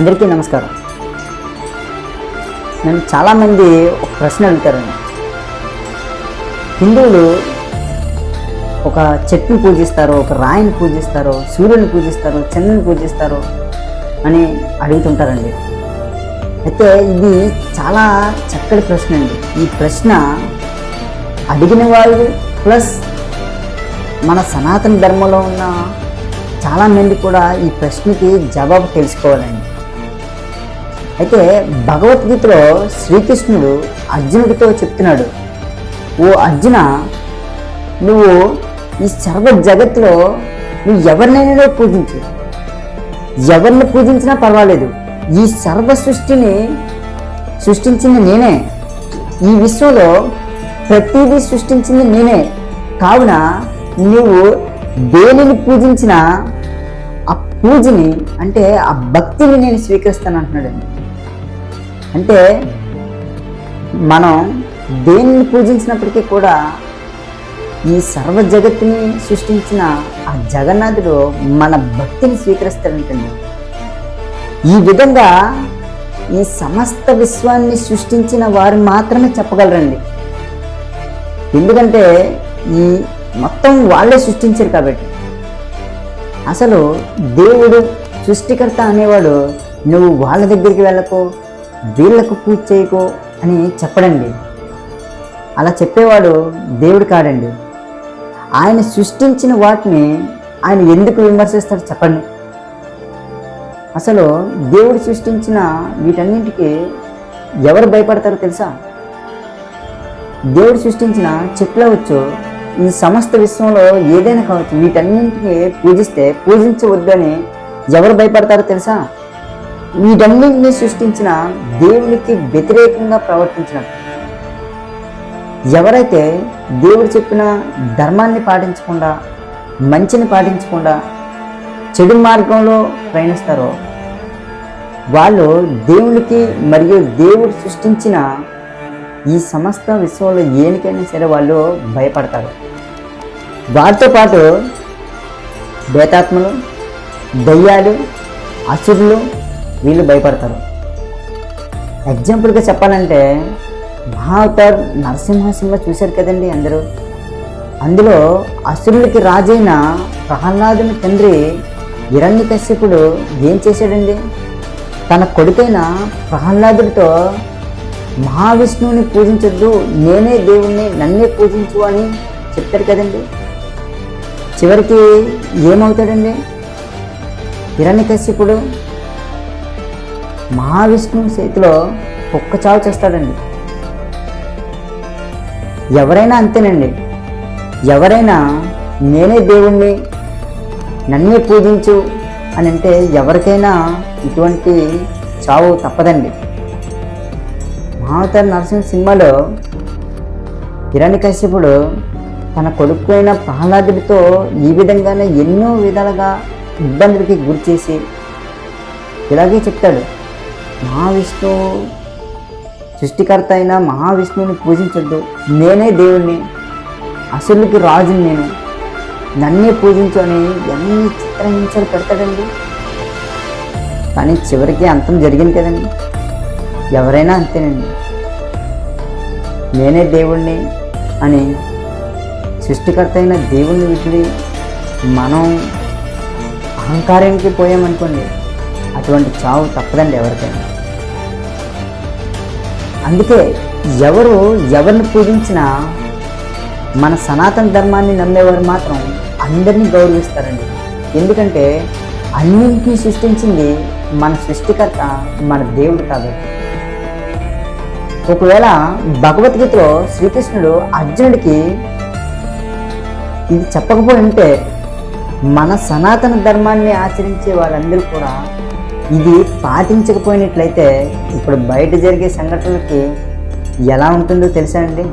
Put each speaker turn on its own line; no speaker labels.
అందరికీ నమస్కారం. నన్ను చాలామంది ఒక ప్రశ్న అడుగుతారండి. హిందువులు ఒక చెట్టుని పూజిస్తారు, ఒక రాయిని పూజిస్తారు, సూర్యుని పూజిస్తారు, చంద్రుని పూజిస్తారు అని అడుగుతుంటారండి. అయితే ఇది చాలా చక్కటి ప్రశ్న అండి. ఈ ప్రశ్న అడిగిన వాళ్ళు ప్లస్ మన సనాతన ధర్మంలో ఉన్న చాలామంది కూడా ఈ ప్రశ్నకి జవాబు తెలుసుకోవాలండి. అయితే భగవద్గీతలో శ్రీకృష్ణుడు అర్జునుడితో చెప్తున్నాడు, ఓ అర్జున, నువ్వు ఈ సర్వ జగత్తులో నువ్వు ఎవరినైనా పూజించు, ఎవరిని పూజించినా పర్వాలేదు, ఈ సర్వ సృష్టిని సృష్టించింది నేనే, ఈ విశ్వంలో ప్రతిదీ సృష్టించింది నేనే, కావున నువ్వు దేనిని పూజించినా ఆ పూజని అంటే ఆ భక్తిని నేను స్వీకరిస్తాను అంటున్నాడండి. అంటే మనం దేనిని పూజించినప్పటికీ కూడా ఈ సర్వ జగత్తుని సృష్టించిన ఆ జగన్నాథుడు మన భక్తిని స్వీకరిస్తాడంటండి. ఈ విధంగా ఈ సమస్త విశ్వాన్ని సృష్టించిన వారు మాత్రమే చెప్పగలరండి. ఎందుకంటే ఈ మొత్తం వాళ్ళే సృష్టించారు కాబట్టి. అసలు దేవుడు సృష్టికర్త అనేవాడు నువ్వు వాళ్ళ దగ్గరికి వెళ్ళకో, వీళ్ళకు పూజ చేయకో అని చెప్పడండి. అలా చెప్పేవాడు దేవుడు కాడండి. ఆయన సృష్టించిన వాటిని ఆయన ఎందుకు విమర్శిస్తాడు చెప్పండి. అసలు దేవుడు సృష్టించిన వీటన్నింటికి ఎవరు భయపడతారో తెలుసా? దేవుడు సృష్టించిన చెట్లు అవచ్చు, ఈ సమస్త విశ్వంలో ఏదైనా కావచ్చు, వీటన్నింటినీ పూజించవద్దని ఎవరు భయపడతారో తెలుసా? వీటన్నింటినీ సృష్టించిన దేవునికి వ్యతిరేకంగా ప్రవర్తించినట్టు. ఎవరైతే దేవుడు చెప్పిన ధర్మాన్ని పాటించకుండా, మంచిని పాటించకుండా చెడు మార్గంలో ప్రయాణిస్తారో వాళ్ళు దేవునికి మరియు దేవుడు సృష్టించిన ఈ సమస్త విశ్వంలో ఏనికైనా సరే వాళ్ళు భయపడతారు. వాటితో పాటు బేతాత్మలు, దయ్యాలు, అసురులు వీళ్ళు భయపడతారు. ఎగ్జాంపుల్గా చెప్పాలంటే మహావతార్ నరసింహ చూశారు కదండి అందరూ. అందులో అసురులకి రాజైన ప్రహ్లాదుని తండ్రి హిరణ్యకశ్యపుడు ఏం చేశాడండి? తన కొడుకైన ప్రహ్లాదుడితో మహావిష్ణువుని పూజించొద్దు, నేనే దేవుణ్ణి, నన్నే పూజించు అని చెప్తాడు కదండి. చివరికి ఏమవుతాడండి? హిరణ్యకశ్యపుడు మహావిష్ణువు చేతిలో కుక్క చావు చేస్తాడండి. ఎవరైనా అంతేనండి. ఎవరైనా నేనే దేవుణ్ణి, నన్నే పూజించు అని అంటే ఎవరికైనా ఇటువంటి చావు తప్పదండి. మహావతార్ నరసింహ సినిమాలో హిరణ్యకశ్యపుడు తన కొడుకు అయిన ప్రహ్లాదుడితో ఈ విధంగానే ఎన్నో విధాలుగా ఇబ్బందులకి గురి చేసి ఇలాగే చెప్తాడు, మహావిష్ణువు సృష్టికర్త అయిన మహావిష్ణువుని పూజించొద్దు, నేనే దేవుణ్ణి, అసురులకి రాజుని నేను, నన్నే పూజించు అని ఎన్ని చిత్రహింసలు పెడతాడండి. కానీ చివరికి అంతం జరిగింది కదండి. ఎవరైనా అంతేనండి. నేనే దేవుణ్ణి అని సృష్టికర్త అయిన దేవుణ్ణి విడిచి మనం అహంకారానికి పోయామనుకోండి, అటువంటి చావు తప్పదండి ఎవరికైనా. అందుకే ఎవరిని పూజించినా మన సనాతన ధర్మాన్ని నమ్మేవారు మాత్రం అందరినీ గౌరవిస్తారండి. ఎందుకంటే అన్నింటినీ సృష్టించింది మన సృష్టికర్త, మన దేవుడు కాబట్టి. ఒకవేళ భగవద్గీతలో శ్రీకృష్ణుడు అర్జునుడికి ఇది చెప్పకపోయి ఉంటే మన సనాతన ధర్మాన్ని ఆచరించే వాళ్ళందరూ కూడా ఇది పాటించకపోయినట్లయితే ఇప్పుడు బయట జరిగే సంఘటనలకి ఎలా ఉంటుందో తెలుసా అండి?